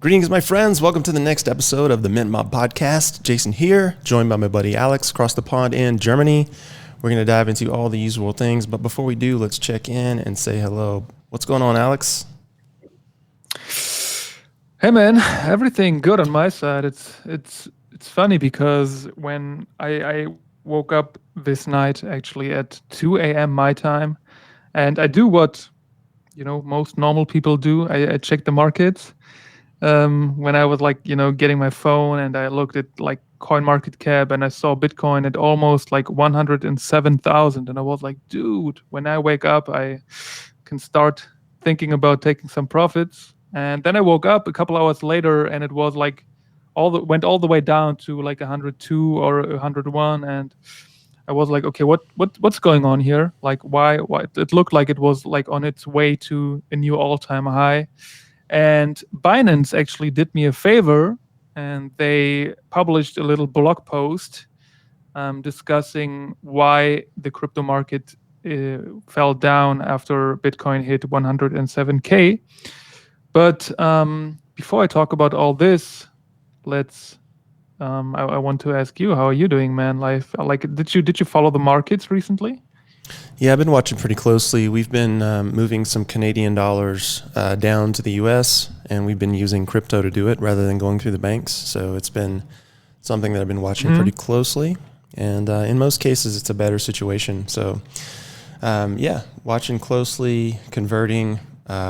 Greetings, my friends. Welcome to the next episode of the Mint Mob Podcast. Jason here, joined by my buddy Alex across the pond in Germany. We're going to dive into all the usual things, but before we do, let's check in and say hello. What's going on, Alex? Hey man, everything good on my side. It's funny because when I woke up this night actually at 2 a.m. my time, and I do what most normal people do. I check the markets. When I was getting my phone and I looked at like coin market cap and I saw Bitcoin at almost like 107,000, and I was like, dude, when I wake up, I can start thinking about taking some profits. And then I woke up a couple hours later and it was like went all the way down to like 102 or 101, and I was like, okay, what's going on here? Like why it looked like it was like on its way to a new all-time high. And Binance actually did me a favor, and they published a little blog post discussing why the crypto market fell down after Bitcoin hit 107K. But before I talk about all this, I want to ask you, how are you doing, man? Did you follow the markets recently? Yeah, I've been watching pretty closely. We've been moving some Canadian dollars down to the U.S., and we've been using crypto to do it rather than going through the banks. So it's been something that I've been watching pretty closely. And in most cases, it's a better situation. So, watching closely, converting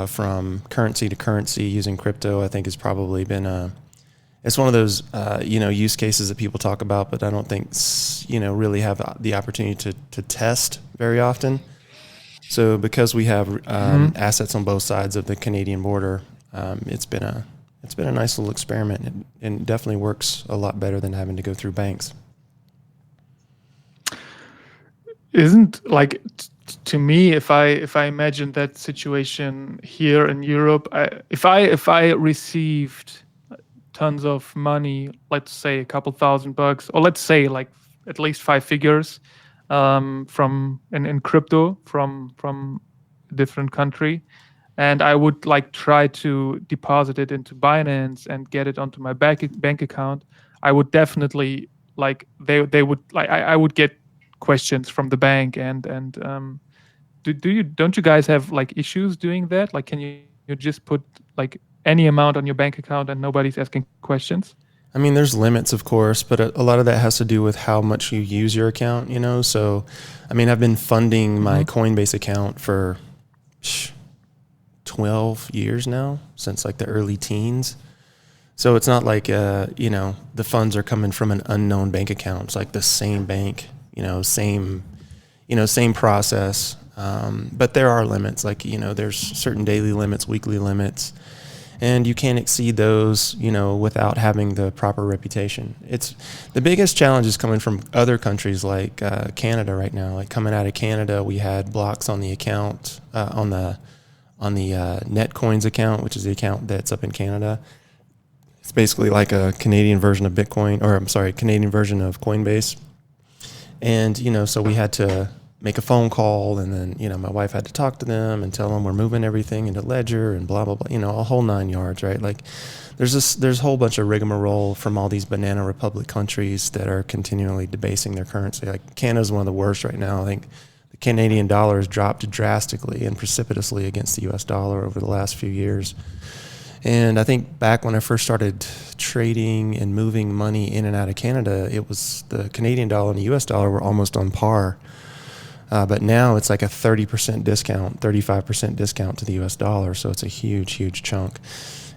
from currency to currency using crypto, I think has probably been it's one of those, use cases that people talk about, but I don't think, really have the opportunity to test very often. So because we have assets on both sides of the Canadian border, it's been a nice little experiment, and definitely works a lot better than having to go through banks. Isn't like to me, if I imagine that situation here in Europe, if I received tons of money, let's say a couple $1,000, or let's say like at least 5 figures from in crypto from a different country, and I would like try to deposit it into Binance and get it onto my bank account, I would definitely like they would like I would get questions from the bank, and don't you guys have like issues doing that? Like, can you just put like any amount on your bank account and nobody's asking questions? I mean, there's limits, of course, but a lot of that has to do with how much you use your account, So, I mean, I've been funding my Coinbase account for 12 years now, since like the early teens. So it's not like, the funds are coming from an unknown bank account. It's like the same bank, same process. But there are limits, like, there's certain daily limits, weekly limits, and you can't exceed those, without having the proper reputation. It's the biggest challenge is coming from other countries like Canada right now. Like coming out of Canada, we had blocks on the account, on the Netcoins account, which is the account that's up in Canada. It's basically like a Canadian version of Bitcoin, or Canadian version of Coinbase. And, so we had to make a phone call, and then, my wife had to talk to them and tell them we're moving everything into Ledger and blah, blah, blah, a whole 9 yards, right? Like there's a whole bunch of rigmarole from all these banana republic countries that are continually debasing their currency. Like Canada's one of the worst right now. I think the Canadian dollar has dropped drastically and precipitously against the US dollar over the last few years. And I think back when I first started trading and moving money in and out of Canada, it was the Canadian dollar and the US dollar were almost on par. But now it's like a 30% discount, 35% discount to the US dollar. So it's a huge, huge chunk.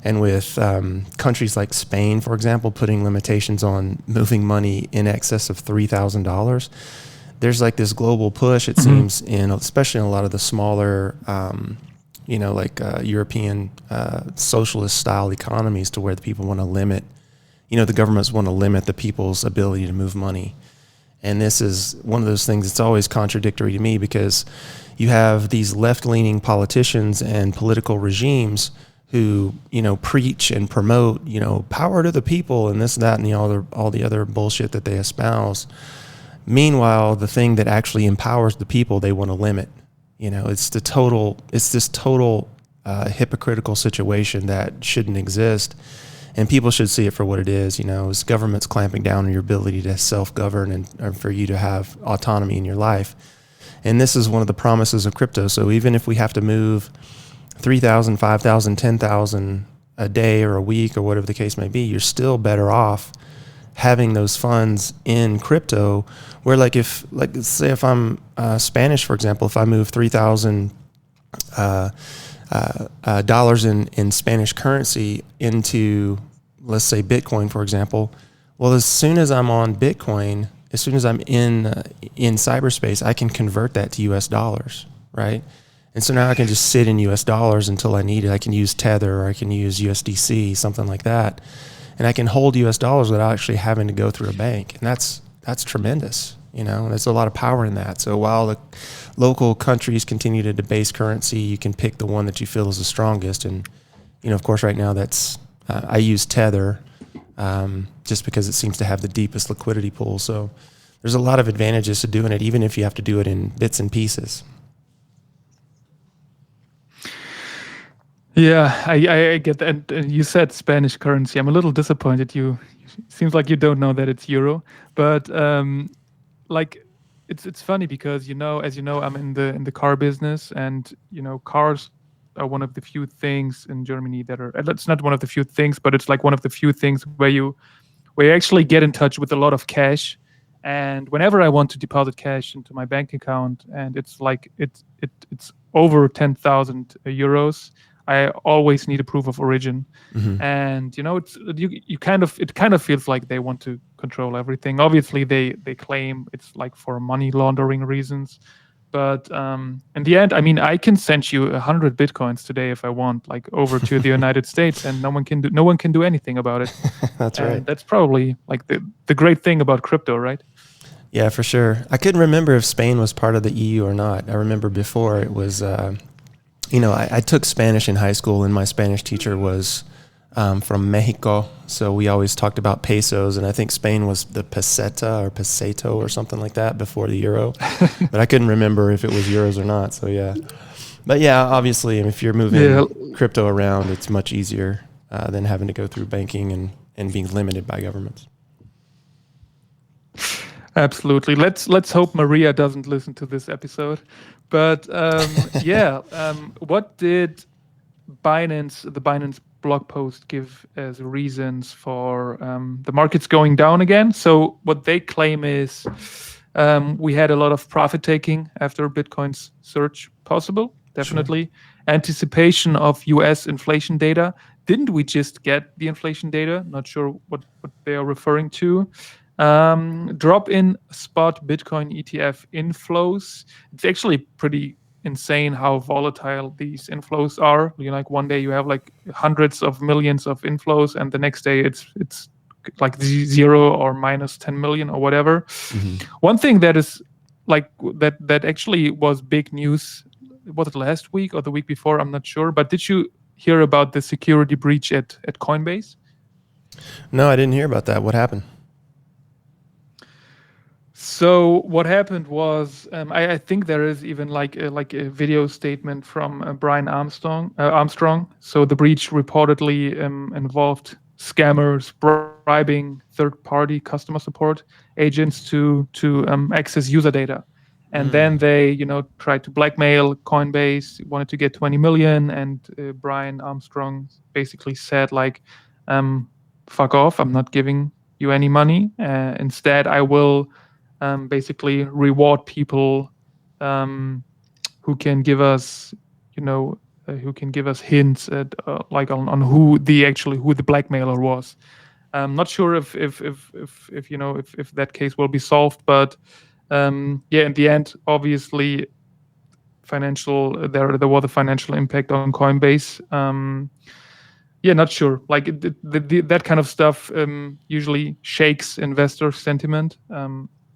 And with countries like Spain, for example, putting limitations on moving money in excess of $3,000, there's like this global push, it seems, especially in a lot of the smaller, European socialist style economies, to where the people want to limit, the governments want to limit the people's ability to move money. And this is one of those things that's always contradictory to me, because you have these left-leaning politicians and political regimes who, preach and promote, power to the people and this, that, and all the other bullshit that they espouse. Meanwhile, the thing that actually empowers the people, they want to limit. It's this total hypocritical situation that shouldn't exist. And people should see it for what it is. As government's clamping down on your ability to self-govern and for you to have autonomy in your life. And this is one of the promises of crypto. So even if we have to move 3,000, 5,000, 10,000 a day or a week or whatever the case may be, you're still better off having those funds in crypto. Where let's say if I'm Spanish, for example, if I move 3,000 dollars in Spanish currency into, let's say, Bitcoin, for example. Well, as soon as I'm on Bitcoin, as soon as I'm in cyberspace, I can convert that to US dollars, right? And so now I can just sit in US dollars until I need it. I can use Tether or I can use USDC, something like that. And I can hold US dollars without actually having to go through a bank. And that's tremendous. There's a lot of power in that. So while the local countries continue to debase currency, you can pick the one that you feel is the strongest. And, of course, right now I use Tether just because it seems to have the deepest liquidity pool. So there's a lot of advantages to doing it, even if you have to do it in bits and pieces. Yeah, I get that. And you said Spanish currency. I'm a little disappointed. Seems like you don't know that it's euro, but it's funny because as you know, I'm in the car business, and cars are one of the few things in Germany that are. It's not one of the few things, but it's like one of the few things where you actually get in touch with a lot of cash. And whenever I want to deposit cash into my bank account, and it's like it's over 10,000 euros, I always need a proof of origin. Mm-hmm. And it kind of feels like they want to control everything. Obviously, they claim it's like for money laundering reasons, but in the end, I mean, I can send you 100 bitcoins today if I want, like over to the United States, and no one can do anything about it. That's right. And that's probably like the great thing about crypto, right? Yeah, for sure. I couldn't remember if Spain was part of the EU or not. I remember before it was. I took Spanish in high school, and my Spanish teacher was from Mexico, so we always talked about pesos, and I think Spain was the peseta or peseto or something like that before the euro, but I couldn't remember if it was euros or not, so yeah. But yeah, obviously, if you're moving crypto around, it's much easier than having to go through banking and being limited by governments. Absolutely. Let's hope Maria doesn't listen to this episode. But what did the Binance blog post give as reasons for the markets going down again? So what they claim is we had a lot of profit taking after Bitcoin's surge, possible, definitely. Sure. Anticipation of US inflation data. Didn't we just get the inflation data? Not sure what they are referring to. Drop in spot Bitcoin ETF inflows. It's actually pretty insane how volatile these inflows are. Like one day you have like hundreds of millions of inflows, and the next day it's like 0 or minus 10 million or whatever. Mm-hmm. One thing that is like that actually was big news. Was it last week or the week before? I'm not sure. But did you hear about the security breach at Coinbase? No, I didn't hear about that. What happened? So what happened was, I think there is even like a video statement from Brian Armstrong. So the breach reportedly involved scammers bribing third-party customer support agents to access user data, and then they tried to blackmail Coinbase, wanted to get 20 million, and Brian Armstrong basically said like, "Fuck off! I'm not giving you any money. Instead, I will." Basically reward people who can give us, hints at like on who the blackmailer was. I'm not sure if that case will be solved, but in the end, obviously, there was a financial impact on Coinbase. Not sure. Like that kind of stuff usually shakes investor sentiment.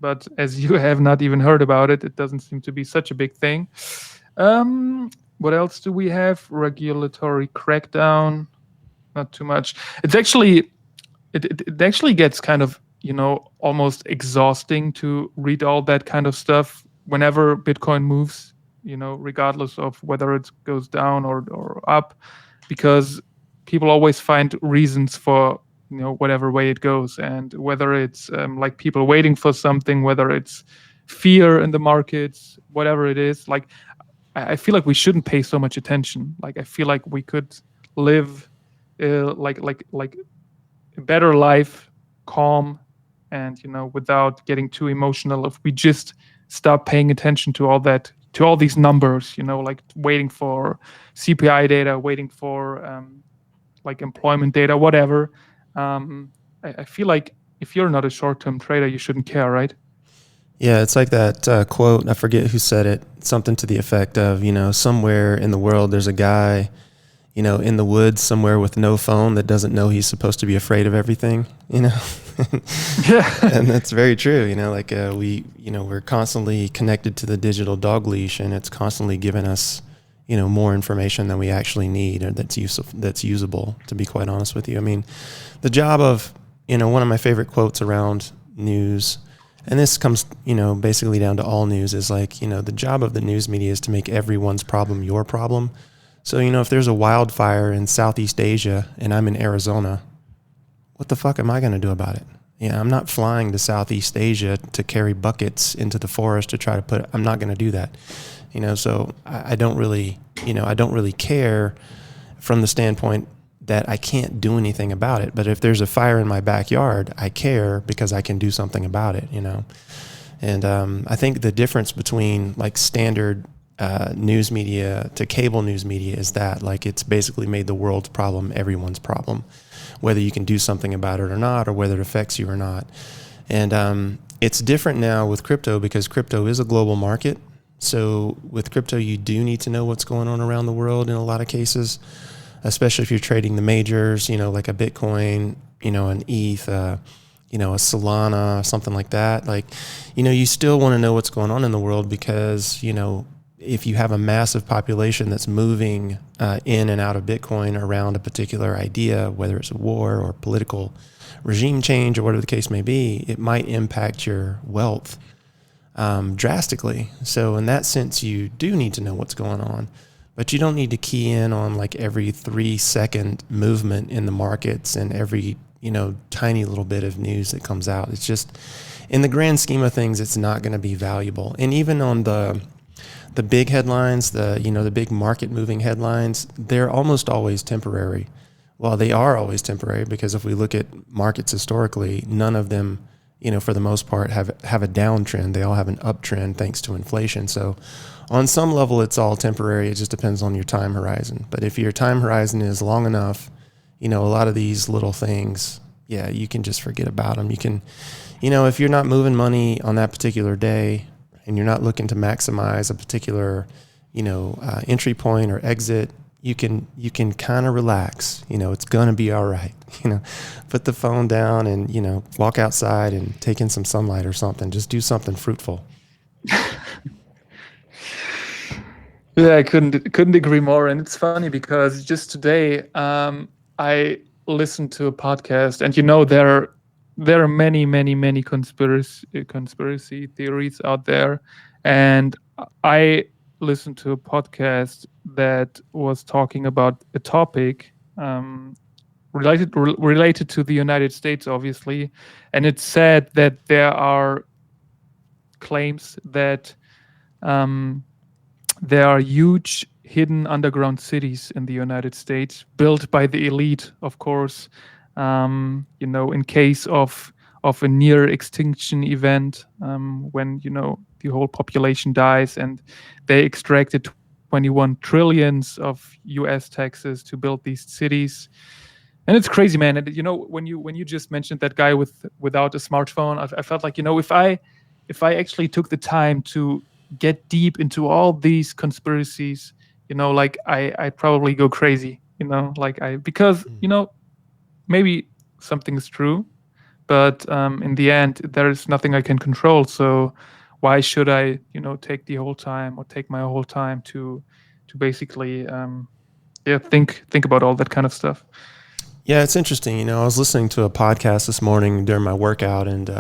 But as you have not even heard about it, it doesn't seem to be such a big thing. What else do we have? Regulatory crackdown. Not too much. It's actually, it actually gets kind of, almost exhausting to read all that kind of stuff whenever Bitcoin moves regardless of whether it goes down or up, because people always find reasons for whatever way it goes, and whether it's like people waiting for something, whether it's fear in the markets, whatever it is. Like I feel like we shouldn't pay so much attention. Like I feel like we could live like a better life, calm, and without getting too emotional, if we just stop paying attention to all that, to all these numbers, like waiting for CPI data, waiting for like employment data, whatever. I feel like if you're not a short-term trader, you shouldn't care, right? Yeah, it's like that quote. I forget who said it. Something to the effect of, somewhere in the world there's a guy, in the woods somewhere with no phone that doesn't know he's supposed to be afraid of everything. Yeah. And that's very true. Like we're constantly connected to the digital dog leash, and it's constantly giving us, more information than we actually need, or that's usable. To be quite honest with you, I mean, the job of, one of my favorite quotes around news. And this comes, basically down to all news, is like, the job of the news media is to make everyone's problem your problem. So, if there's a wildfire in Southeast Asia and I'm in Arizona, what the fuck am I going to do about it? Yeah, I'm not flying to Southeast Asia to carry buckets into the forest to try to I'm not going to do that. So I don't really, I don't really care from the standpoint that I can't do anything about it. But if there's a fire in my backyard, I care because I can do something about it, And I think the difference between like standard news media to cable news media is that like it's basically made the world's problem everyone's problem, whether you can do something about it or not, or whether it affects you or not. And it's different now with crypto because crypto is a global market. So with crypto, you do need to know what's going on around the world in a lot of cases, especially if you're trading the majors, like a Bitcoin, an ETH, a Solana, something like that. Like, you still want to know what's going on in the world because, if you have a massive population that's moving in and out of Bitcoin around a particular idea, whether it's a war or political regime change or whatever the case may be, it might impact your wealth drastically. So in that sense, you do need to know what's going on. But you don't need to key in on like every 3-second movement in the markets and every, tiny little bit of news that comes out. It's just, in the grand scheme of things, it's not going to be valuable. And even on the big headlines, the big market moving headlines, they're almost always temporary. Well, they are always temporary because if we look at markets historically, none of them, for the most part have a downtrend. They all have an uptrend thanks to inflation. So on some level, it's all temporary. It just depends on your time horizon. But if your time horizon is long enough, a lot of these little things, yeah, you can just forget about them. You can, if you're not moving money on that particular day and you're not looking to maximize a particular, entry point or exit, you can kind of relax. It's going to be all right. Put the phone down and, walk outside and take in some sunlight or something. Just do something fruitful. Yeah, I couldn't agree more. And it's funny because just today, I listened to a podcast, and there are many, many, many conspiracy theories out there, and I listened to a podcast that was talking about a topic related to the United States, obviously, and it said that there are claims that there are huge hidden underground cities in the United States built by the elite, of course, in case of a near extinction event, when, the whole population dies, and they extracted 21 trillions of US taxes to build these cities. And it's crazy, man. And when you just mentioned that guy without a smartphone, I felt like, if I actually took the time to get deep into all these conspiracies, like I'd probably go crazy, because maybe something is true, but in the end there is nothing I can control. So why should I take the whole time, or take my whole time to basically think about all that kind of stuff. Yeah, it's interesting. I was listening to a podcast this morning during my workout, and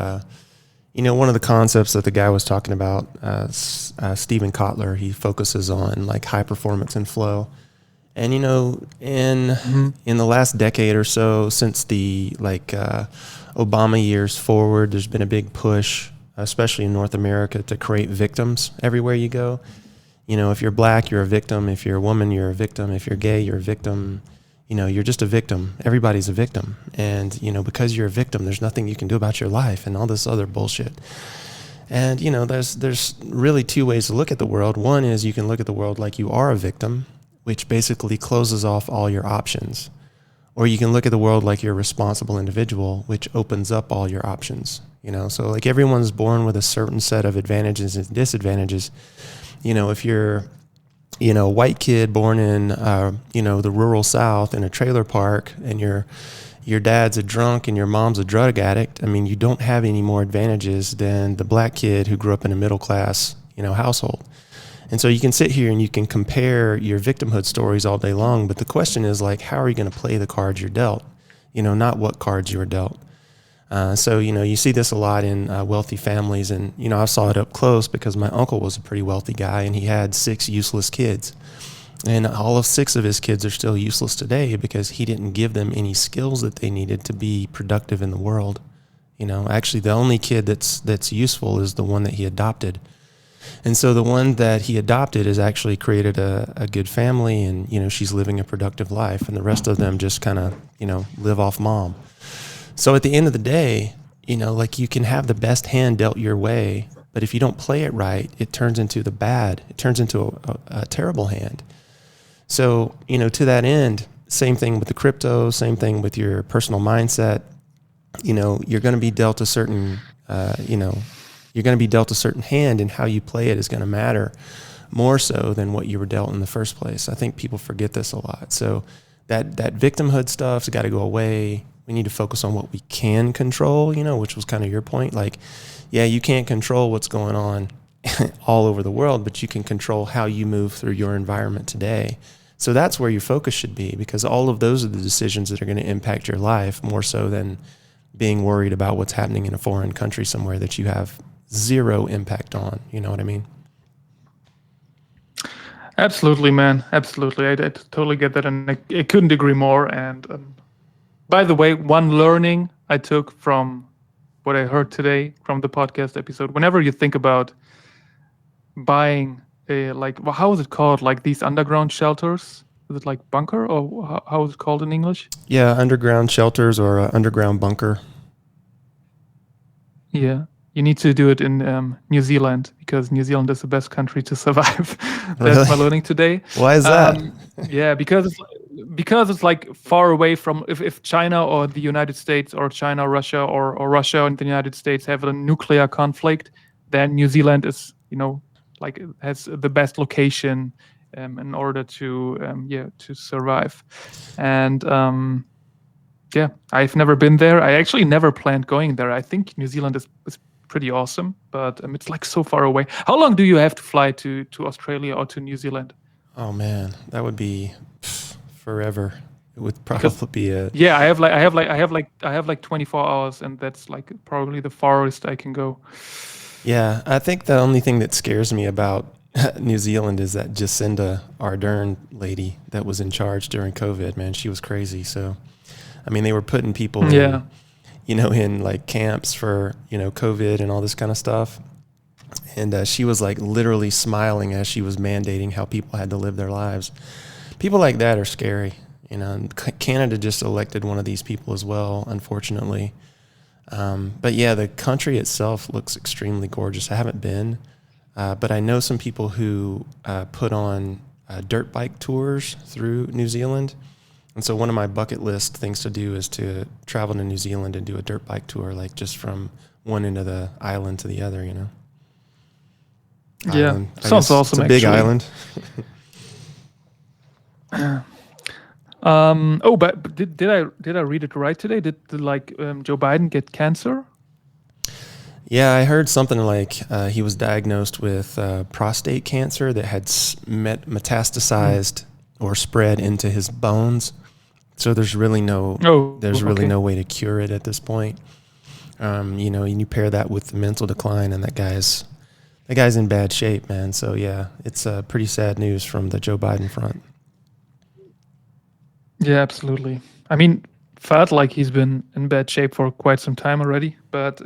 One of the concepts that the guy was talking about, Stephen Kotler, he focuses on like high performance and flow. And in the last decade or so, since the Obama years forward, there's been a big push, especially in North America, to create victims everywhere you go. If you're black, you're a victim. If you're a woman, you're a victim. If you're gay, you're a victim. You're just a victim. Everybody's a victim. And, because you're a victim, there's nothing you can do about your life and all this other bullshit. And, there's really two ways to look at the world. One is you can look at the world like you are a victim, which basically closes off all your options. Or you can look at the world like you're a responsible individual, which opens up all your options. So like everyone's born with a certain set of advantages and disadvantages. If you're, a white kid born in, the rural South in a trailer park, and your dad's a drunk and your mom's a drug addict, you don't have any more advantages than the black kid who grew up in a middle class, household. And so you can sit here and you can compare your victimhood stories all day long, but the question is like, how are you going to play the cards you're dealt? Not what cards you were dealt. So you see this a lot in wealthy families, and I saw it up close because my uncle was a pretty wealthy guy, and he had 6 useless kids, and all of 6 of his kids are still useless today because he didn't give them any skills that they needed to be productive in the world. Actually, the only kid that's useful is the one that he adopted. And so the one that he adopted has actually created a good family, and she's living a productive life, and the rest of them just kind of live off mom. So at the end of the day, you can have the best hand dealt your way, but if you don't play it right, it turns into a terrible hand. So, to that end, same thing with the crypto, same thing with your personal mindset. You're going to be dealt a certain, you're going to be dealt a certain hand, and how you play it is going to matter more so than what you were dealt in the first place. I think people forget this a lot. So that victimhood stuff's got to go away. We need to focus on what we can control, which was kind of your point. Like, yeah, you can't control what's going on all over the world, but you can control how you move through your environment today. So that's where your focus should be, because all of those are the decisions that are going to impact your life more so than being worried about what's happening in a foreign country somewhere that you have zero impact on. You know what I mean? Absolutely, man. Absolutely. I totally get that. And I couldn't agree more. And by the way, one learning I took from what I heard today from the podcast episode, whenever you think about buying how is it called? Like these underground shelters? Is it like bunker, or how is it called in English? Yeah, underground shelters or underground bunker. Yeah. You need to do it in New Zealand, because New Zealand is the best country to survive. That's Really? my learning today. Why is that? Yeah, because it's like far away from, if China or the United States, or China, Russia, or Russia and the United States have a nuclear conflict, then New Zealand is, like has the best location in order to survive. And yeah, I've never been there. I actually never planned going there. I think New Zealand is pretty awesome, but it's like so far away. How long do you have to fly to Australia or to New Zealand? Oh man, that would be forever. It would probably be a Yeah, I have like 24 hours, and that's like probably the farthest I can go. Yeah, I think the only thing that scares me about New Zealand is that Jacinda Ardern lady that was in charge during COVID. Man, she was crazy. So, they were putting people in like camps for, COVID and all this kind of stuff. And she was like literally smiling as she was mandating how people had to live their lives. People like that are scary. And Canada just elected one of these people as well, unfortunately. But yeah, the country itself looks extremely gorgeous. I haven't been, but I know some people who put on dirt bike tours through New Zealand. And so one of my bucket list things to do is to travel to New Zealand and do a dirt bike tour, like just from one end of the island to the other, Yeah, sounds awesome. It's a big island. But did I read it right today? Did Joe Biden get cancer? Yeah, I heard something like he was diagnosed with prostate cancer that had metastasized or spread into his bones. So there's really no way to cure it at this point. And you pair that with the mental decline, and that guy's in bad shape, man. So yeah, it's pretty sad news from the Joe Biden front. Yeah, absolutely. I mean, felt like he's been in bad shape for quite some time already, but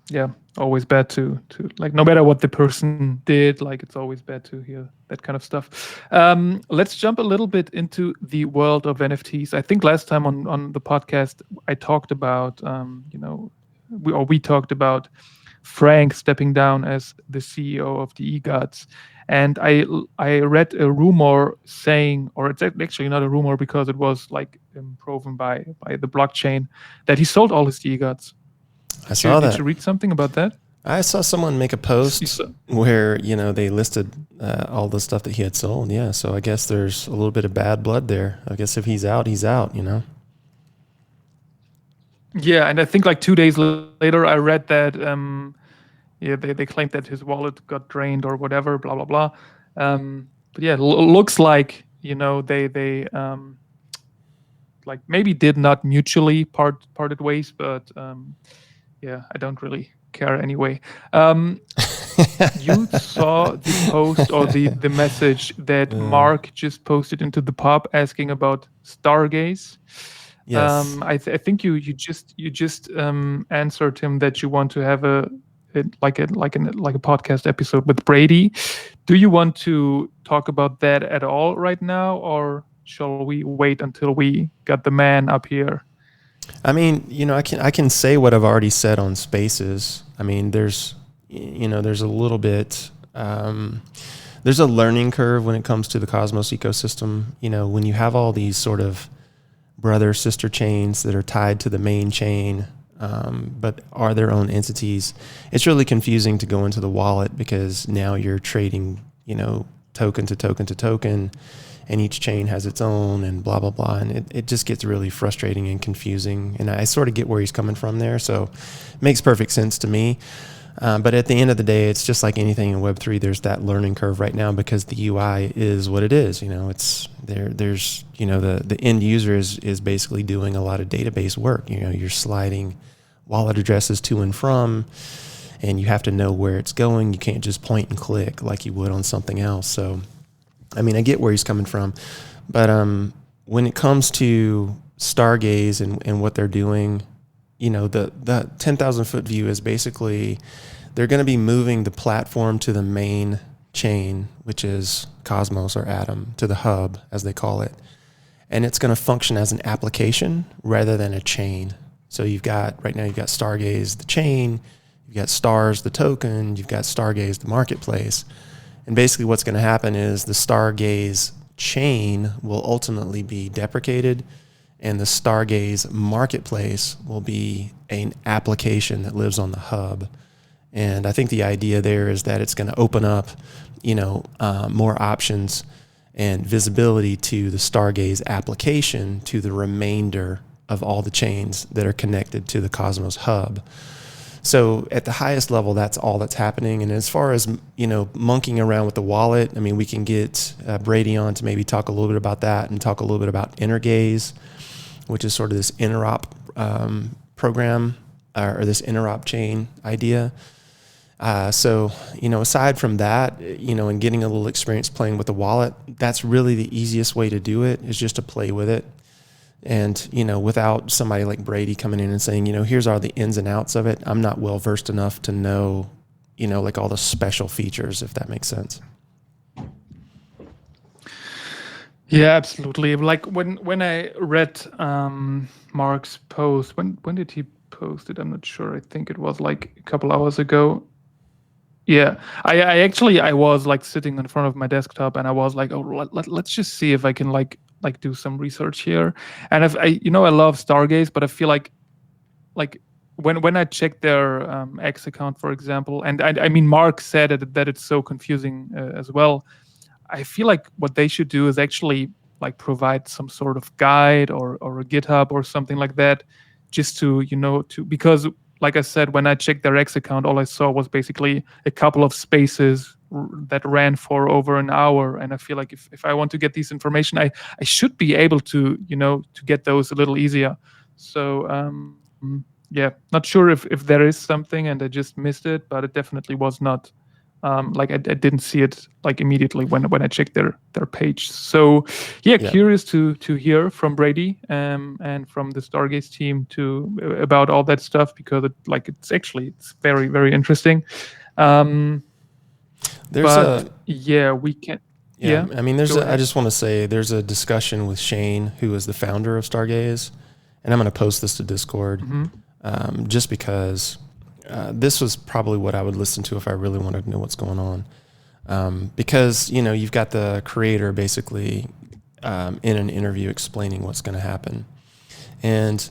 yeah, always bad to like no matter what the person did, like it's always bad to hear that kind of stuff. Let's jump a little bit into the world of NFTs. I think last time on the podcast I talked about we talked about Frank stepping down as the CEO of the eGods. And I read a rumor saying, or it's actually not a rumor because it was like proven by the blockchain, that he sold all his eGods. I Did you saw did that. you read something about that? I saw someone make a You post saw, where they listed all the stuff that he had sold. Yeah, so I guess there's a little bit of bad blood there. I guess if he's out, he's out. yeah, and I think like 2 days later, I read that yeah they claimed that his wallet got drained or whatever, blah blah blah. But yeah, looks like they like maybe did not mutually parted ways, but yeah, I don't really care anyway. You saw the post or the message that Uh, Mark just posted into the pub asking about Stargaze. yes. I think you just answered him that you want to have a podcast episode with Brady. Do you want to talk about that at all right now, or shall we wait until we got the man up here? I mean, I can say what I've already said on Spaces. I mean, there's a little bit. There's a learning curve when it comes to the Cosmos ecosystem. When you have all these sort of brother sister chains that are tied to the main chain, but are their own entities, it's really confusing to go into the wallet because now you're trading, token to token to token, and each chain has its own and blah, blah, blah. And it just gets really frustrating and confusing. And I sort of get where he's coming from there. So it makes perfect sense to me. But at the end of the day, it's just like anything in Web3. There's that learning curve right now because the UI is what it is. It's there. There's the end user is basically doing a lot of database work. You're sliding wallet addresses to and from, and you have to know where it's going. You can't just point and click like you would on something else. So, I mean, I get where he's coming from, but when it comes to Stargaze and what they're doing, the 10,000 foot view is basically they're going to be moving the platform to the main chain, which is Cosmos or Atom, to the hub, as they call it. And it's going to function as an application rather than a chain. So right now you've got Stargaze, the chain, you've got Stars, the token, you've got Stargaze, the marketplace. And basically what's going to happen is the Stargaze chain will ultimately be deprecated, and the Stargaze marketplace will be an application that lives on the hub. And I think the idea there is that it's going to open up, more options and visibility to the Stargaze application to the remainder of all the chains that are connected to the Cosmos hub. So at the highest level, that's all that's happening. And as far as, monkeying around with the wallet, I mean, we can get Brady on to maybe talk a little bit about that and talk a little bit about Intergaze, which is sort of this interop program or this interop chain idea. So, aside from that, and getting a little experience playing with the wallet, that's really the easiest way to do it is just to play with it. And, without somebody like Brady coming in and saying, here's all the ins and outs of it, I'm not well versed enough to know, like all the special features, if that makes sense. Yeah, absolutely. Like when I read Mark's post, when did he post it? I'm not sure. I think it was like a couple hours ago. Yeah, I actually I was like sitting in front of my desktop and I was like, oh, let's just see if I can like do some research here. And if I love Stargaze, but I feel like when I checked their X account, for example, and I mean Mark said that it's so confusing as well. I feel like what they should do is actually like provide some sort of guide or a GitHub or something like that, just to because like I said, when I checked their X account, all I saw was basically a couple of spaces that ran for over an hour. And I feel like if I want to get this information, I should be able to get those a little easier. So yeah, not sure if there is something and I just missed it, but it definitely was not. Like I didn't see it like immediately when I checked their page. So yeah, Yeah. curious to hear from Brady and from the Stargaze team about all that stuff, because it's very very interesting. Um, There's but a yeah, we can. Yeah, Yeah, I mean, go I ahead. just want to say there's a discussion with Shane, who is the founder of Stargaze, and I'm going to post this to Discord, Hmm. just because this was probably what I would listen to if I really wanted to know what's going on. Because you've got the creator basically in an interview explaining what's going to happen, and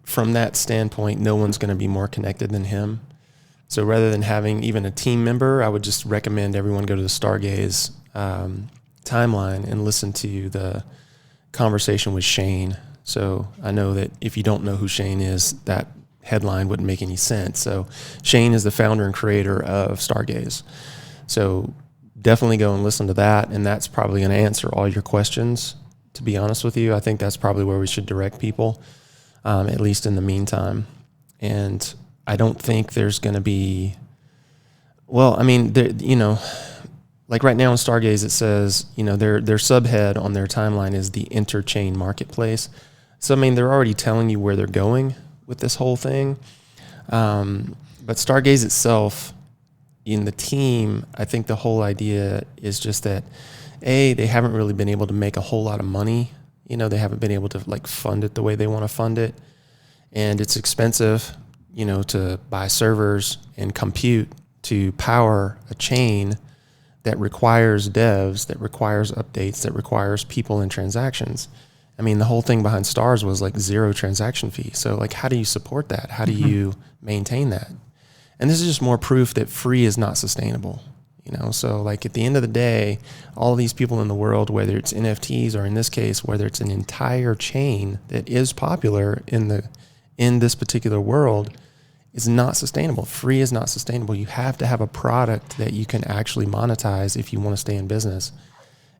from that standpoint, no one's going to be more connected than him. So rather than having even a team member, I would just recommend everyone go to the Stargaze timeline and listen to the conversation with Shane. So I know that if you don't know who Shane is, that headline wouldn't make any sense. So Shane is the founder and creator of Stargaze. So definitely go and listen to that, and that's probably going to answer all your questions. To be honest with you, I think that's probably where we should direct people, at least in the meantime. And I don't think there's going to be, well, I mean, like right now in Stargaze, it says, their subhead on their timeline is the interchain marketplace. So, I mean, they're already telling you where they're going with this whole thing. But Stargaze itself, in the team, I think the whole idea is just that, they haven't really been able to make a whole lot of money. They haven't been able to like fund it the way they want to fund it. And it's expensive, to buy servers and compute to power a chain that requires devs, that requires updates, that requires people and transactions. I mean, the whole thing behind Stars was like 0 transaction fee. So like, how do you support that? How do Hmm. you maintain that? And this is just more proof that free is not sustainable. So like at the end of the day, all these people in the world, whether it's NFTs or in this case, whether it's an entire chain that is popular in this particular world, is not sustainable. Free is not sustainable. You have to have a product that you can actually monetize if you want to stay in business.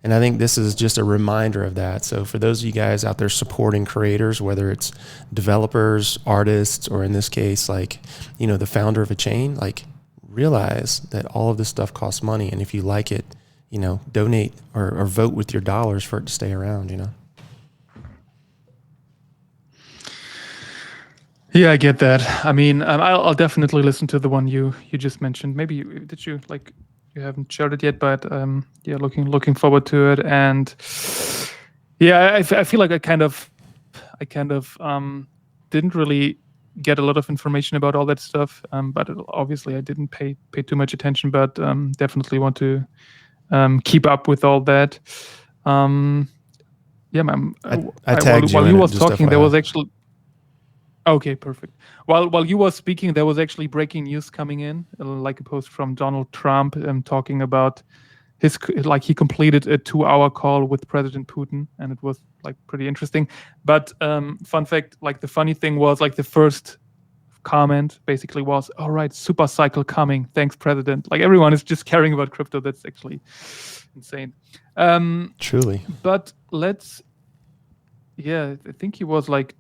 And I think this is just a reminder of that. So for those of you guys out there supporting creators, whether it's developers, artists, or in this case, like, the founder of a chain, like, realize that all of this stuff costs money. And if you like it, donate or vote with your dollars for it to stay around. Yeah, I get that. I mean, I'll definitely listen to the one you just mentioned. Maybe did you like you haven't shared it yet, but yeah, looking forward to it. And yeah, I feel like I kind of didn't really get a lot of information about all that stuff. But obviously I didn't pay too much attention. But definitely want to keep up with all that. Um, yeah, ma'am. I While tagged you you in it, was just talking, there was FYI. actually. Okay, perfect. While you were speaking, there was actually breaking news coming in, like a post from Donald Trump, talking about like he completed a 2-hour call with President Putin, and it was like pretty interesting. But fun fact, like the funny thing was, like the first comment basically was, "All right, super cycle coming. Thanks, President." Like everyone is just caring about crypto. That's actually insane. Truly. But let's, yeah, I think he was like,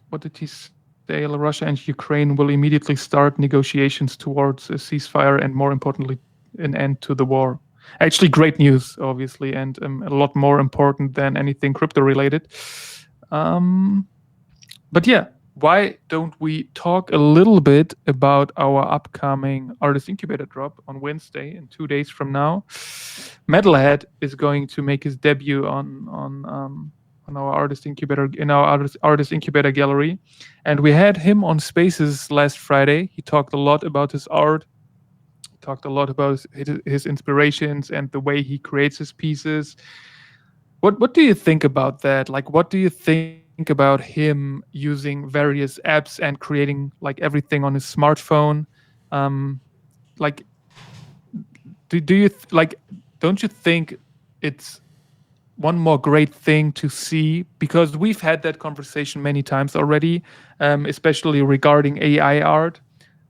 what did he say? Russia and Ukraine will immediately start negotiations towards a ceasefire and, more importantly, an end to the war. Actually, great news, obviously, and a lot more important than anything crypto related. Um, but yeah, why don't we talk a little bit about our upcoming Artist Incubator drop on Wednesday, in 2 days from now? MetalHead is going to make his debut on our Artist Incubator, in our Artist Incubator gallery, and we had him on Spaces last Friday. He talked a lot about his art, talked a lot about his inspirations and the way he creates his pieces. What do you think about that? Like, what do you think about him using various apps and creating like everything on his smartphone? Um, like, do you like? Don't you think it's one more great thing to see, because we've had that conversation many times already, especially regarding AI art.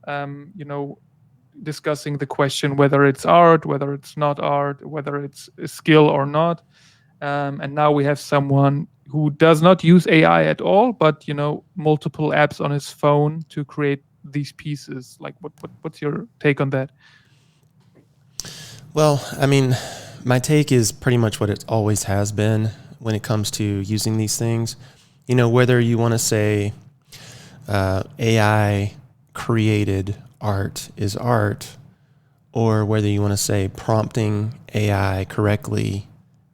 You know, discussing the question whether it's art, whether it's not art, whether it's a skill or not. And now we have someone who does not use AI at all, but multiple apps on his phone to create these pieces. Like, what's your take on that? Well, I mean, my take is pretty much what it always has been when it comes to using these things. Whether you want to say AI created art is art, or whether you want to say prompting AI correctly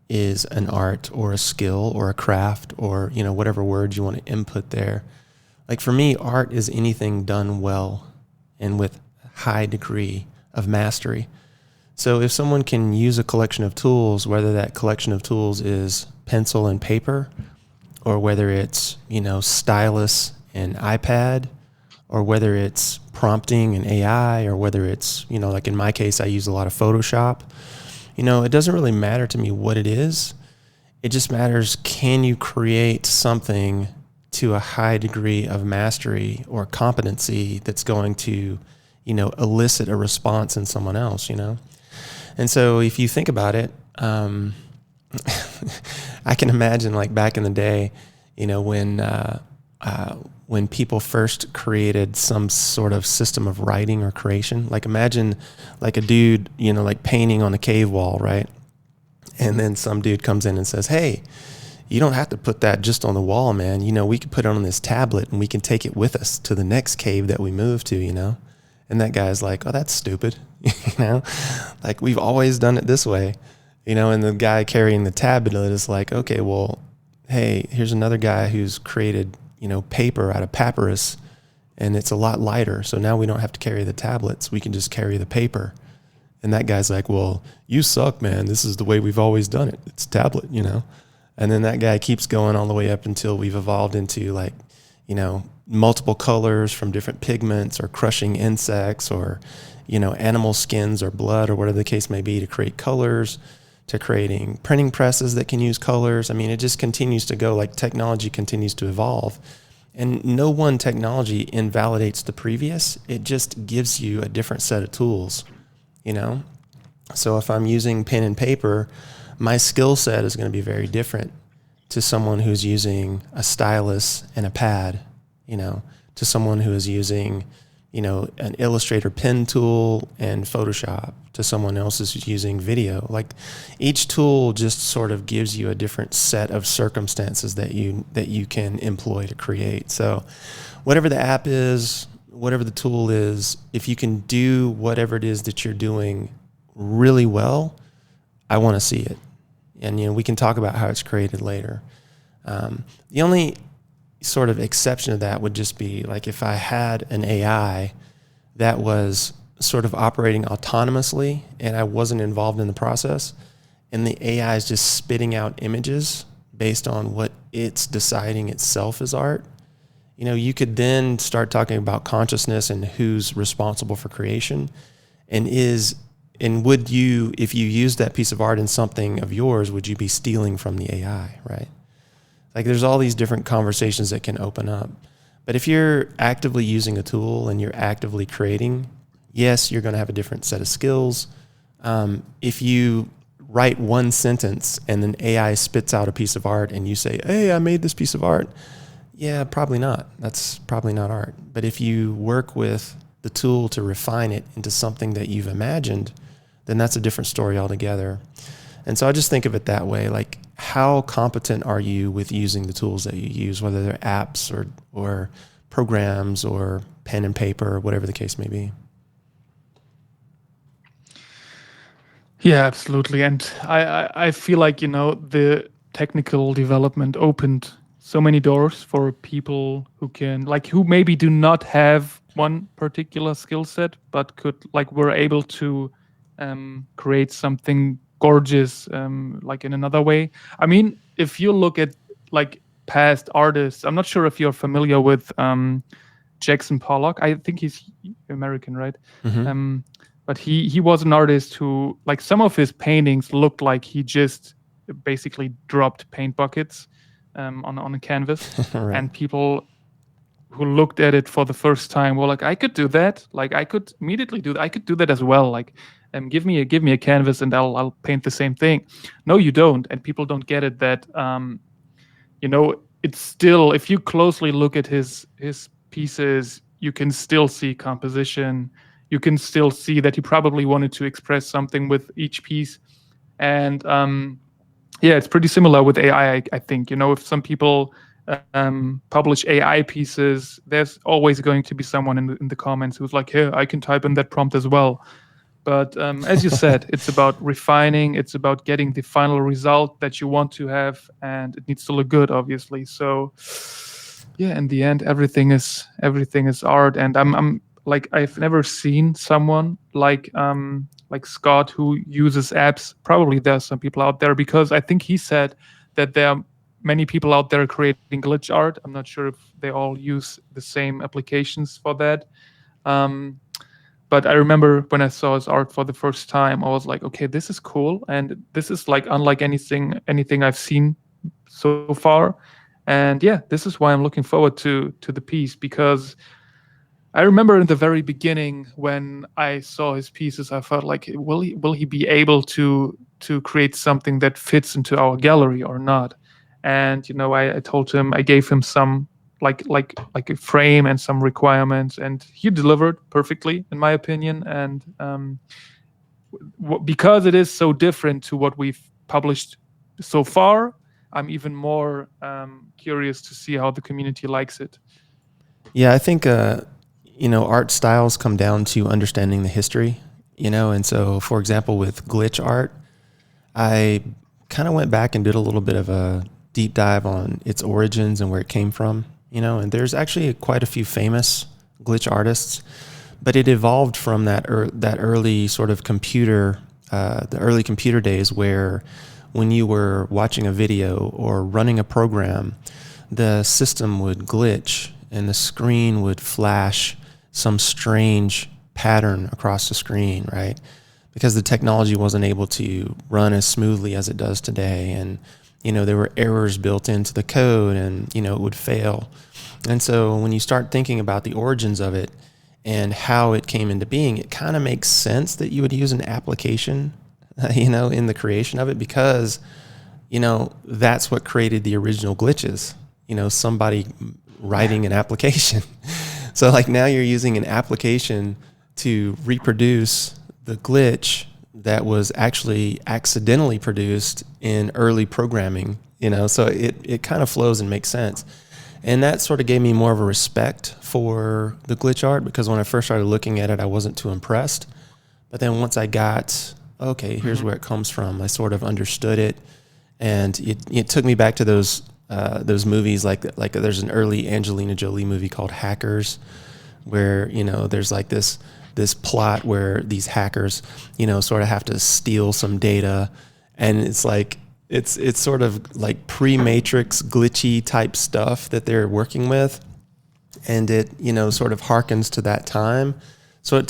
is an art or a skill or a craft, or whatever word you want to input there. Like for me, art is anything done well and with high degree of mastery. So if someone can use a collection of tools, whether that collection of tools is pencil and paper, or whether it's stylus and iPad, or whether it's prompting and AI, or whether it's like in my case I use a lot of Photoshop, it doesn't really matter to me what it is. It just matters, can you create something to a high degree of mastery or competency that's going to elicit a response in someone else. And so if you think about it, I can imagine like back in the day, when people first created some sort of system of writing or creation. Like imagine like a dude, like painting on a cave wall, right? And then some dude comes in and says, "Hey, you don't have to put that just on the wall, man. We could put it on this tablet and we can take it with us to the next cave that we move to, And that guy's like, "Oh, that's stupid." Like we've always done it this way, and the guy carrying the tablet is like, "Okay, well, hey, here's another guy who's created, paper out of papyrus, and it's a lot lighter. So now we don't have to carry the tablets. We can just carry the paper." And that guy's like, "Well, you suck, man. This is the way we've always done it. It's tablet, And then that guy keeps going all the way up until we've evolved into like, multiple colors from different pigments, or crushing insects, or, animal skins or blood, or whatever the case may be, to create colors, to creating printing presses that can use colors. I mean, it just continues to go, like technology continues to evolve. And no one technology invalidates the previous. It just gives you a different set of tools, So if I'm using pen and paper, my skill set is going to be very different to someone who's using a stylus and a pad, to someone who is using, an Illustrator pen tool and Photoshop, to someone else who's using video. Like each tool just sort of gives you a different set of circumstances that you can employ to create. So whatever the app is, whatever the tool is, if you can do whatever it is that you're doing really well, I want to see it. And, we can talk about how it's created later. The only sort of exception to that would just be like if I had an AI that was sort of operating autonomously and I wasn't involved in the process, and the AI is just spitting out images based on what it's deciding itself is art. You could then start talking about consciousness and who's responsible for creation, and would you, if you used that piece of art in something of yours, would you be stealing from the AI, right? Like there's all these different conversations that can open up. But if you're actively using a tool and you're actively creating, yes, you're going to have a different set of skills. If you write one sentence and then AI spits out a piece of art and you say, "Hey, I made this piece of art," yeah, probably not. That's probably not art. But if you work with the tool to refine it into something that you've imagined, then that's a different story altogether. And so I just think of it that way. Like, how competent are you with using the tools that you use, whether they're apps or programs or pen and paper or whatever the case may be? Yeah, absolutely. And I feel like, the technical development opened so many doors for people who can, like, who maybe do not have one particular skill set, but were able to create something gorgeous, like in another way. I mean, if you look at like past artists, I'm not sure if you're familiar with Jackson Pollock. I think he's American, right? Mm-hmm. But he was an artist who, like, some of his paintings looked like he just basically dropped paint buckets on a canvas. Right. And people who looked at it for the first time were like, "I could do that. Like, I could immediately do that. I could do that as well. Like, give me a canvas and I'll paint the same thing." No, you don't. And people don't get it that it's still, if you closely look at his pieces, you can still see composition. You can still see that he probably wanted to express something with each piece. And yeah, it's pretty similar with AI. I think, if some people publish AI pieces, there's always going to be someone in the comments who's like, "Here, I can type in that prompt as well." But as you said, it's about refining. It's about getting the final result that you want to have, and it needs to look good, obviously. So, yeah, in the end, everything is art. And I'm like, I've never seen someone like Scott who uses apps. Probably there's some people out there, because I think he said that there are many people out there creating glitch art. I'm not sure if they all use the same applications for that. Um, but I remember when I saw his art for the first time, I was like, okay, this is cool, and this is like unlike anything I've seen so far. And yeah, this is why I'm looking forward to the piece, because I remember in the very beginning when I saw his pieces, I felt like, will he be able to create something that fits into our gallery or not? And I told him, I gave him some like a frame and some requirements, and he delivered perfectly, in my opinion. And because it is so different to what we've published so far, I'm even more curious to see how the community likes it. Yeah, I think art styles come down to understanding the history, and so for example with glitch art, I kind of went back and did a little bit of a deep dive on its origins and where it came from, and there's actually quite a few famous glitch artists, but it evolved from that early sort of the early computer days, where when you were watching a video or running a program, the system would glitch and the screen would flash some strange pattern across the screen, right? Because the technology wasn't able to run as smoothly as it does today. And, there were errors built into the code, and, it would fail. And so when you start thinking about the origins of it and how it came into being, it kind of makes sense that you would use an application, in the creation of it, because, that's what created the original glitches, somebody writing an application. So like now you're using an application to reproduce the glitch that was actually accidentally produced in early programming, so it kind of flows and makes sense. And that sort of gave me more of a respect for the glitch art, because when I first started looking at it, I wasn't too impressed. But then once I got, okay, here's where it comes from, I sort of understood it. And it took me back to those movies, like there's an early Angelina Jolie movie called Hackers, where there's like this plot where these hackers sort of have to steal some data, and it's like it's sort of like pre-Matrix glitchy type stuff that they're working with, and it sort of harkens to that time. So it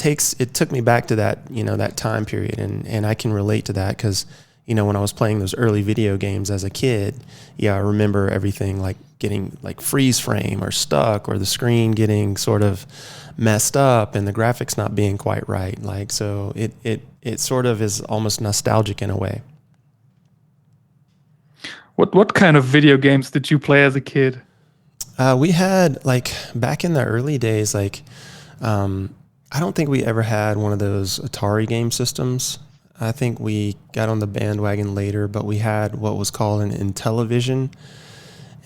took me back to that that time period, and I can relate to that because when I was playing those early video games as a kid, I remember everything like getting like freeze frame or stuck, or the screen getting sort of messed up and the graphics not being quite right. Like, so it sort of is almost nostalgic in a way. What kind of video games did you play as a kid? We had, like, back in the early days, like, I don't think we ever had one of those Atari game systems. I think we got on the bandwagon later, but we had what was called an Intellivision,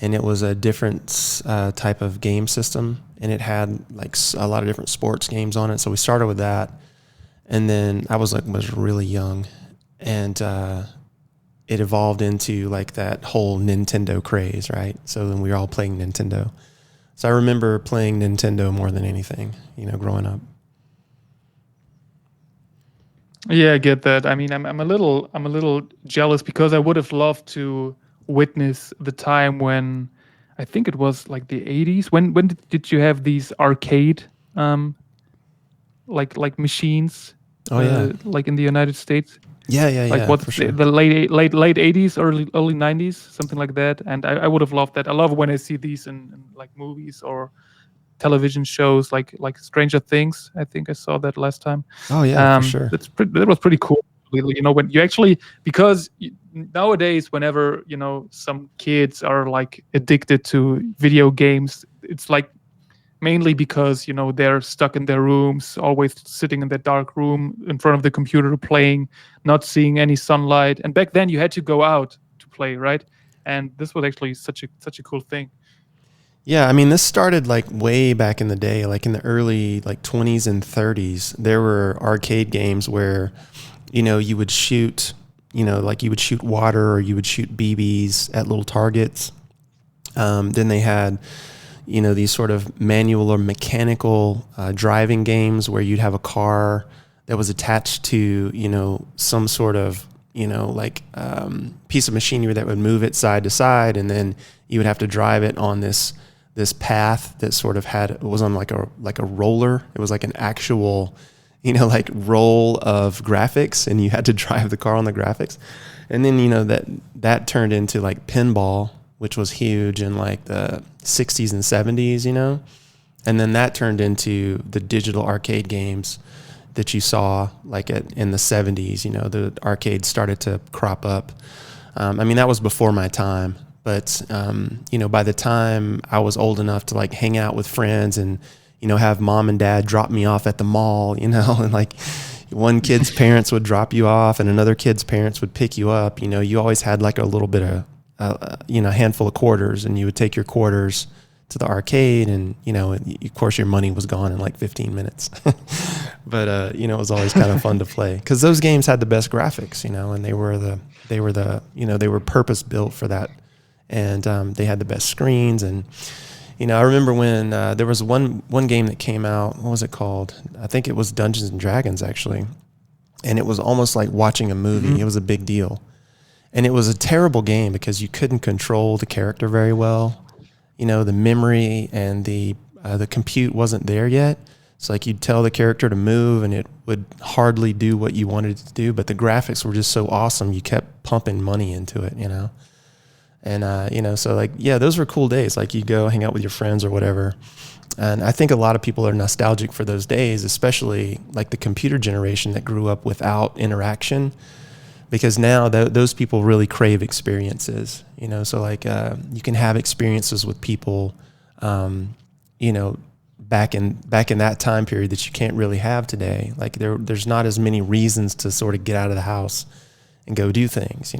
and it was a different type of game system, and it had like a lot of different sports games on it. So we started with that, and then I was really young, and it evolved into like that whole Nintendo craze, right? So then we were all playing Nintendo. So I remember playing Nintendo more than anything, growing up. Yeah, I get that. I mean, I'm a little jealous, because I would have loved to witness the time when, I think it was like the 80s. When did you have these arcade like machines, Oh yeah, like in the United States? Like yeah, what's for sure. the late 80s, early 90s, something like that. And I would have loved that. I love when I see these in like movies or television shows, like Stranger Things. I think I saw that last time. Oh yeah, for sure. That was pretty cool. When you actually, because nowadays, whenever some kids are like addicted to video games, it's like mainly because they're stuck in their rooms, always sitting in that dark room in front of the computer playing, not seeing any sunlight. And back then you had to go out to play, right? And this was actually such a cool thing. Yeah, I mean, this started like way back in the day, like in the early like 20s and 30s. There were arcade games where, you would shoot, like you would shoot water or you would shoot BBs at little targets. Then they had, these sort of manual or mechanical driving games where you'd have a car that was attached to, some sort of, like piece of machinery that would move it side to side, and then you would have to drive it on this path that sort of was on like a roller. It was like an actual, like roll of graphics, and you had to drive the car on the graphics. And then, that turned into like pinball, which was huge in like the 60s and 70s, and then that turned into the digital arcade games that you saw like in the 70s. The arcades started to crop up. I mean, that was before my time. But, by the time I was old enough to like hang out with friends and, have mom and dad drop me off at the mall, and like one kid's parents would drop you off and another kid's parents would pick you up, you always had like a little bit of, a handful of quarters, and you would take your quarters to the arcade, and, of course your money was gone in like 15 minutes. But, it was always kind of fun to play because those games had the best graphics, and they were purpose built for that. And they had the best screens. And, I remember when there was one game that came out. What was it called? I think it was Dungeons and Dragons, actually. And it was almost like watching a movie. Mm-hmm. It was a big deal. And it was a terrible game because you couldn't control the character very well. The memory and the compute wasn't there yet. So like you'd tell the character to move and it would hardly do what you wanted it to do. But the graphics were just so awesome. You kept pumping money into it, And, so like, yeah, those were cool days. Like you'd go hang out with your friends or whatever. And I think a lot of people are nostalgic for those days, especially like the computer generation that grew up without interaction, because now those people really crave experiences, so like you can have experiences with people, back in that time period that you can't really have today. Like there's not as many reasons to sort of get out of the house and go do things,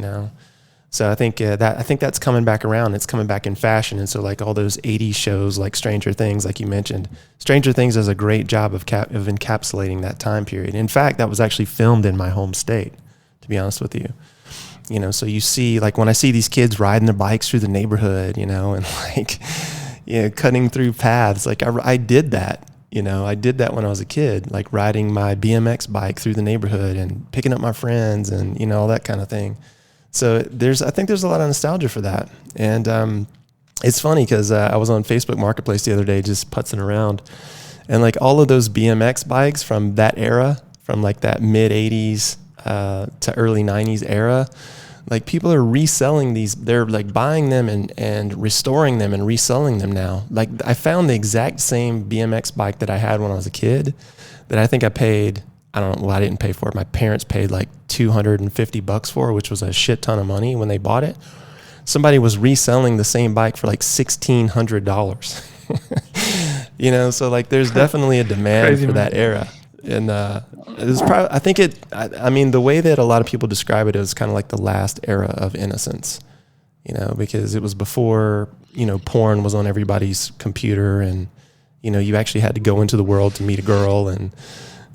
So I think that's coming back around. It's coming back in fashion. And so like all those 80s shows like Stranger Things, like you mentioned, Stranger Things does a great job of encapsulating that time period. In fact, that was actually filmed in my home state, to be honest with you. So you see, like when I see these kids riding their bikes through the neighborhood, and like, cutting through paths, like I did that. I did that when I was a kid, like riding my BMX bike through the neighborhood and picking up my friends and, all that kind of thing. So I think there's a lot of nostalgia for that. And it's funny because I was on Facebook Marketplace the other day just putzing around. And like all of those BMX bikes from that era, from like that mid 80s to early 90s era, like people are reselling these. They're like buying them and restoring them and reselling them now. Like I found the exact same BMX bike that I had when I was a kid that I think I paid, I don't know, well, I didn't pay for it. My parents paid like $250 for it, which was a shit ton of money when they bought it. Somebody was reselling the same bike for like $1,600. So like there's definitely a demand Crazy, for that era. And it was probably, I mean, the way that a lot of people describe it is kind of like the last era of innocence, because it was before, porn was on everybody's computer and, you actually had to go into the world to meet a girl. And,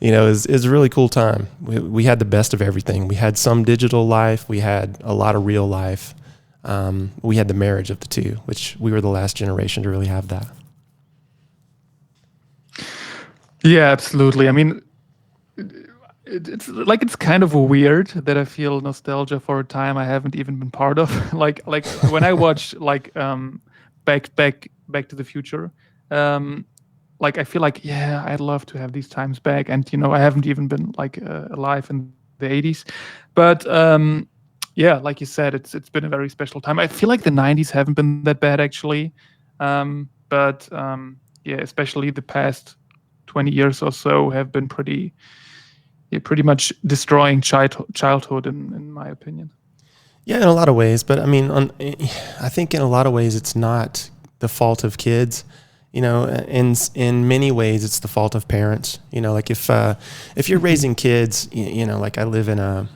it was a really cool time. We had the best of everything. We had some digital life. We had a lot of real life. We had the marriage of the two, which we were the last generation to really have that. Yeah, absolutely. I mean, it's kind of weird that I feel nostalgia for a time I haven't even been part of. like when I watch like Back to the Future, like I feel like, yeah, I'd love to have these times back. And I haven't even been like alive in the 80s, but yeah, like you said, it's been a very special time. I feel like the 90s haven't been that bad actually, but yeah, especially the past 20 years or so have been pretty much destroying childhood in my opinion. Yeah, in a lot of ways, but I mean, I think in a lot of ways it's not the fault of kids. In many ways it's the fault of parents. Like if you're Mhm. raising kids, like I live in a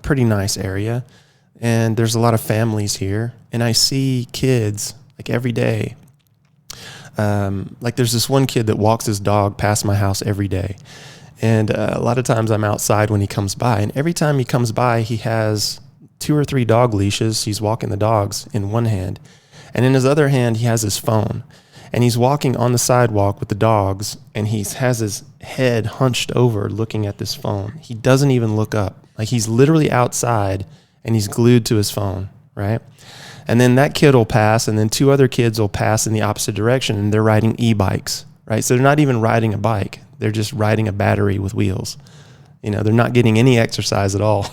pretty nice area, and there's a lot of families here, and I see kids like every day. Like there's this one kid that walks his dog past my house every day. And a lot of times I'm outside when he comes by, and every time he comes by, he has 2 or 3 dog leashes. He's walking the dogs in one hand, and in his other hand, he has his phone. And he's walking on the sidewalk with the dogs, and he has his head hunched over looking at this phone. He doesn't even look up. Like he's literally outside, and he's glued to his phone, right? And then that kid will pass, and then 2 other kids will pass in the opposite direction, and they're riding e-bikes, right? So they're not even riding a bike. They're just riding a battery with wheels. They're not getting any exercise at all.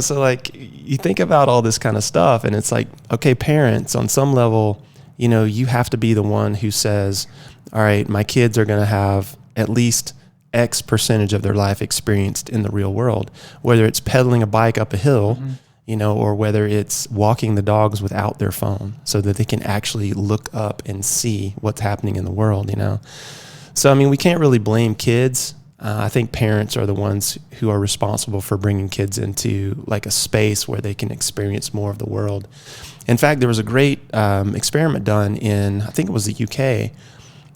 So like you think about all this kind of stuff, and it's like, okay, parents, on some level, you have to be the one who says, all right, my kids are going to have at least X percentage of their life experienced in the real world, whether it's pedaling a bike up a hill, or whether it's walking the dogs without their phone so that they can actually look up and see what's happening in the world, So, I mean, we can't really blame kids. I think parents are the ones who are responsible for bringing kids into like a space where they can experience more of the world. In fact, there was a great experiment done in, I think it was the UK,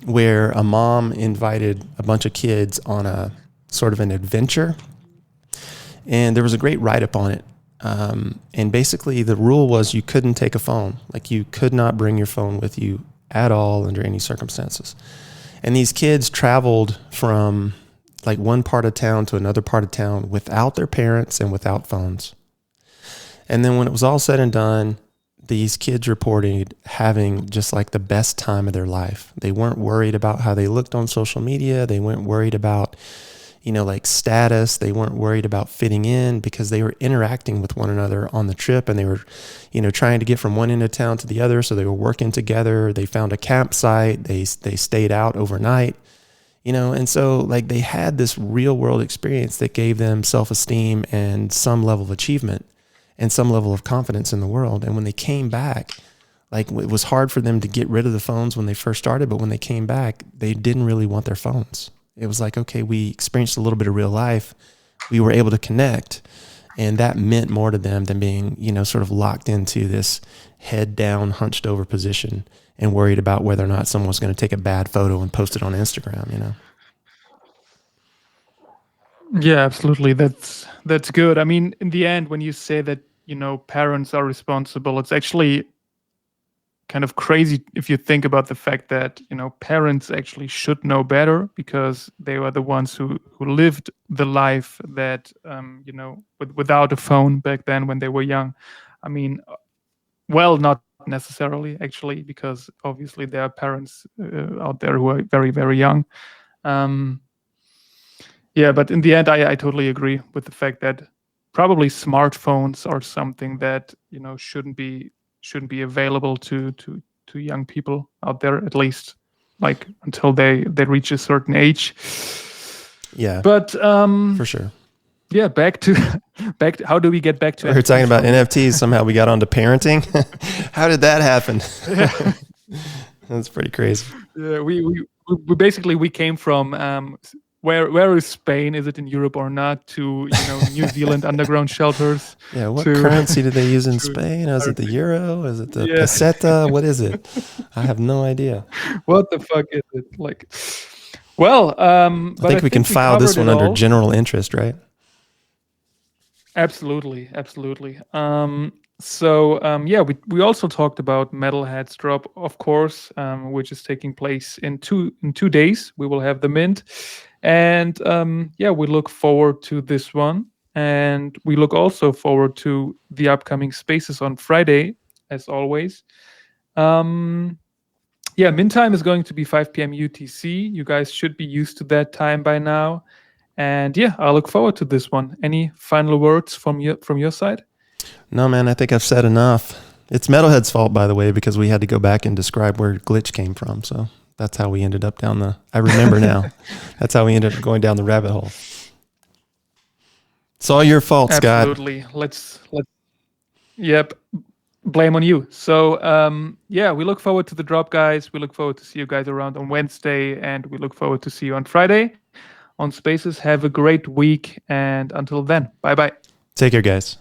where a mom invited a bunch of kids on a sort of an adventure. And there was a great write-up on it. And basically the rule was you couldn't take a phone. Like you could not bring your phone with you at all under any circumstances. And these kids traveled from like one part of town to another part of town without their parents and without phones. And then when it was all said and done, these kids reported having just like the best time of their life. They weren't worried about how they looked on social media. They weren't worried about, like status. They weren't worried about fitting in because they were interacting with one another on the trip, and they were, trying to get from one end of town to the other. So they were working together. They found a campsite. They stayed out overnight, and so like they had this real world experience that gave them self-esteem and some level of achievement and some level of confidence in the world. And when they came back, like it was hard for them to get rid of the phones when they first started, but when they came back, they didn't really want their phones. It was like, okay, we experienced a little bit of real life. We were able to connect, and that meant more to them than being, sort of locked into this head down, hunched over position and worried about whether or not someone was going to take a bad photo and post it on Instagram. Yeah, absolutely. That's good. I mean, in the end, when you say that, parents are responsible, it's actually kind of crazy if you think about the fact that, parents actually should know better because they were the ones who lived the life that, without a phone back then when they were young. I mean, well, not necessarily actually, because obviously there are parents out there who are very, very young. Um, Yeah, but in the end, I totally agree with the fact that probably smartphones are something that shouldn't be available to young people out there, at least like until they reach a certain age. Yeah, But for sure. yeah, back to how do we get back to We were talking NFTs about from here? NFTs. Somehow we got onto parenting. How did that happen? Yeah. That's pretty crazy. Yeah, we basically we came from where is Spain? Is it in Europe or not? To New Zealand underground shelters. Yeah, what To currency do they use in to Spain? Is it the euro? Is it the yeah. peseta? What is it? I have no idea. What the fuck is it like? Well, I but I think we can think we file this covered one it under all. general interest, right? Absolutely, absolutely. So yeah, we also talked about MetalHead's drop, of course, which is taking place in 2 days. We will have the mint, and yeah, we look forward to this one, and we look also forward to the upcoming spaces on Friday, as always. Um, yeah, mint time is going to be 5 p.m. UTC. You guys should be used to that time by now. And yeah, I look forward to this one. Any final words from your side? No, man, I think I've said enough. It's Metalhead's fault, by the way, because we had to go back and describe where glitch came from. So that's how we ended up I remember now. That's how we ended up going down the rabbit hole. It's all your fault, Scott. Absolutely. Let's. Yep. Blame on you. So yeah, we look forward to the drop, guys. We look forward to see you guys around on Wednesday, and we look forward to see you on Friday on Spaces. Have a great week, and until then, bye bye. Take care, guys.